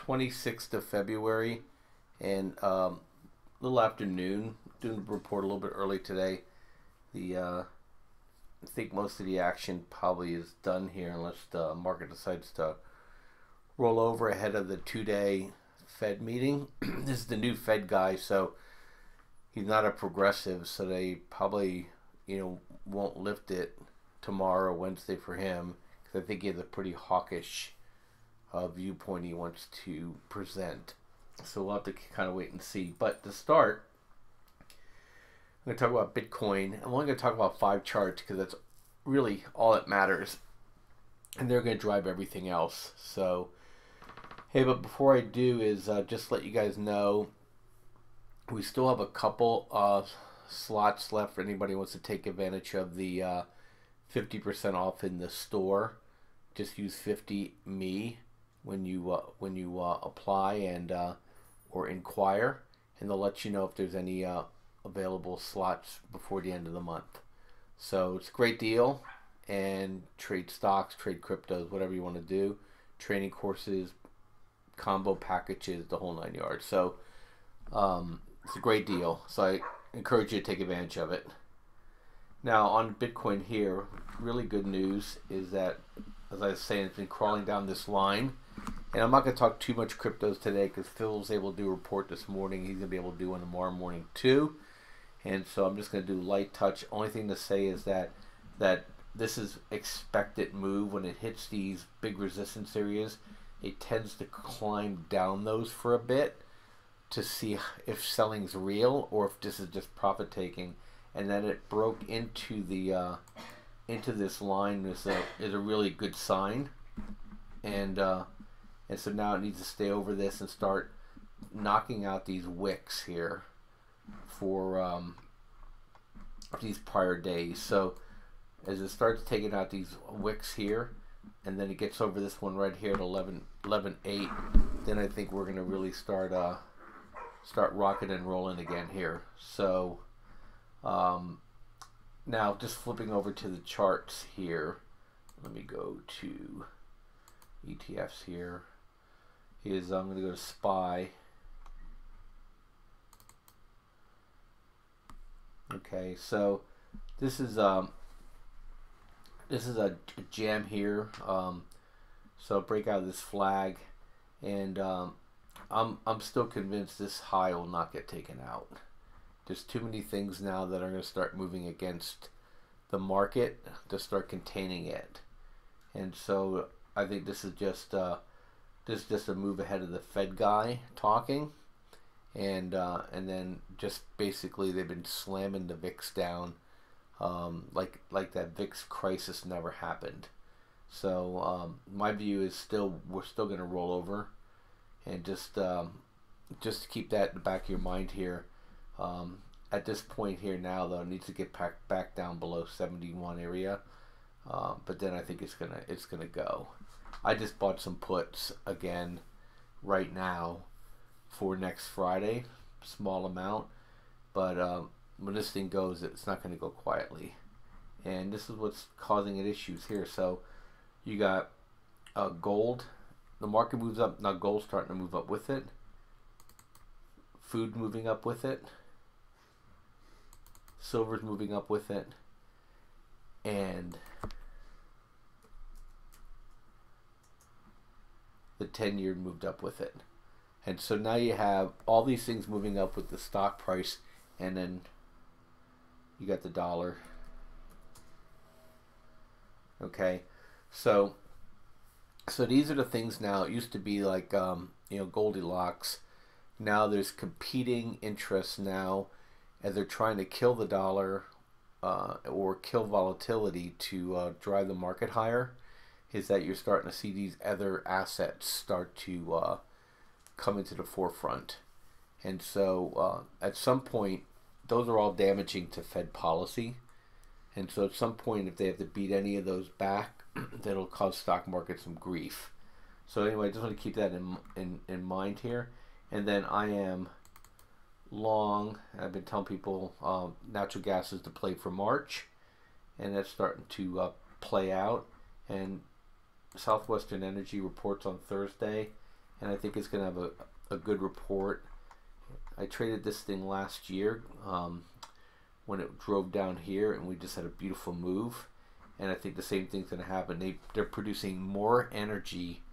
26th of February, and little afternoon. Doing the report a little bit early today. I think most of the action probably is done here, unless the market decides to roll over ahead of the 2-day Fed meeting. This is the new Fed guy, so he's not a progressive, so they probably won't lift it tomorrow or Wednesday for him, because I think he has a pretty hawkish viewpoint he wants to present. So we'll have to kind of wait and see. But to start, I'm going to talk about Bitcoin. I'm only going to talk about 5 charts because that's really all that matters, and they're going to drive everything else. So hey, but before I do is just let you guys know we still have a couple of slots left for anybody who wants to take advantage of the 50% off in the store. Just use 50me when you apply and or inquire, and they'll let you know if there's any available slots before the end of the month. So it's a great deal, and trade stocks, trade cryptos, whatever you want to do, training courses, combo packages, the whole 9 yards. So it's a great deal. So I encourage you to take advantage of it. Now on Bitcoin here, really good news is that, as I was saying, it's been crawling down this line. And I'm not going to talk too much cryptos today because Phil was able to do a report this morning. He's going to be able to do one tomorrow morning too. And so I'm just going to do light touch. Only thing to say is that this is expected move. When it hits these big resistance areas, it tends to climb down those for a bit to see if selling's real or if this is just profit taking. And then it broke into the into this line is a really good sign. And so now it needs to stay over this and start knocking out these wicks here for these prior days. So as it starts taking out these wicks here, and then it gets over this one right here at 11.8, then I think we're going to really start rocking and rolling again here. So now just flipping over to the charts here. Let me go to ETFs here. I'm going to go to SPY. Okay, so this is a jam here. So break out of this flag, and I'm still convinced this high will not get taken out. There's too many things now that are going to start moving against the market to start containing it, and so I think this is just a move ahead of the Fed guy talking, and then just basically they've been slamming the VIX down like that VIX crisis never happened. So my view is we're still going to roll over, and just to keep that in the back of your mind here. At this point here now, though, it needs to get back down below 71 area, but then I think it's gonna go. I just bought some puts again right now for next Friday, small amount, but when this thing goes, it's not going to go quietly, and this is what's causing it issues here. So you got gold, the market moves up, now gold's starting to move up with it, food moving up with it, silver's moving up with it, and the 10-year moved up with it. And so now you have all these things moving up with the stock price, and then you got the dollar. Okay, so these are the things now. It used to be like Goldilocks. Now there's competing interests now, as they're trying to kill the dollar or kill volatility to drive the market higher. Is that you're starting to see these other assets start to come into the forefront. And so at some point, those are all damaging to Fed policy. And so at some point, if they have to beat any of those back, that'll cause stock market some grief. So anyway, I just want to keep that in mind here. And then I am long. I've been telling people natural gas is the play for March, and that's starting to play out. And Southwestern Energy reports on Thursday, and I think it's going to have a good report. I traded this thing last year when it drove down here, and we just had a beautiful move. And I think the same thing's going to happen. They're producing more energy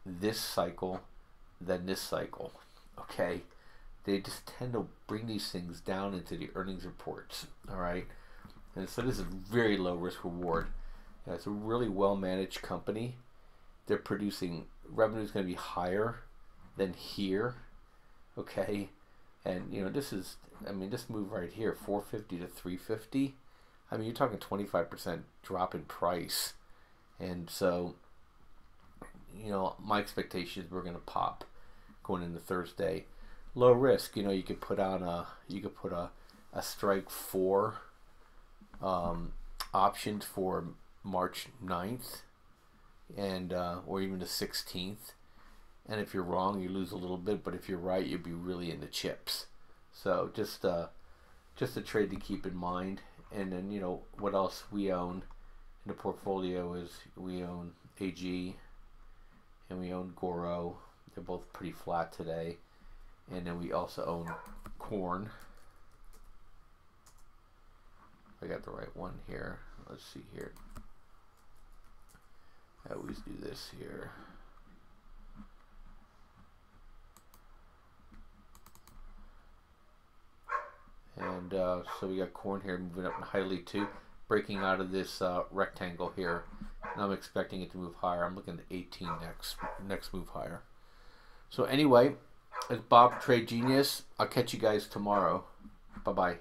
this cycle than this cycle. Okay, they just tend to bring these things down into the earnings reports. All right, and so this is very low risk reward. It's a really well managed company. They're producing revenue is going to be higher than here. Okay, and you know this is, I mean, this move right here, 450 to 350. I mean, you're talking 25% drop in price, and so, you know, my expectation is we're going to pop going into Thursday. Low risk, you know, you could put on a strike 4 option for March 9th, and or even the 16th. And if you're wrong, you lose a little bit, but if you're right, you'd be really into chips. So just a trade to keep in mind. And then, you know, what else we own in the portfolio is we own AG and we own Goro. They're both pretty flat today. And then we also own corn. I got the right one here. Let's see here. I always do this here. And so we got corn here moving up highly too, breaking out of this rectangle here. And I'm expecting it to move higher. I'm looking at 18 next move higher. So anyway, it's Bob, Trade Genius. I'll catch you guys tomorrow. Bye-bye.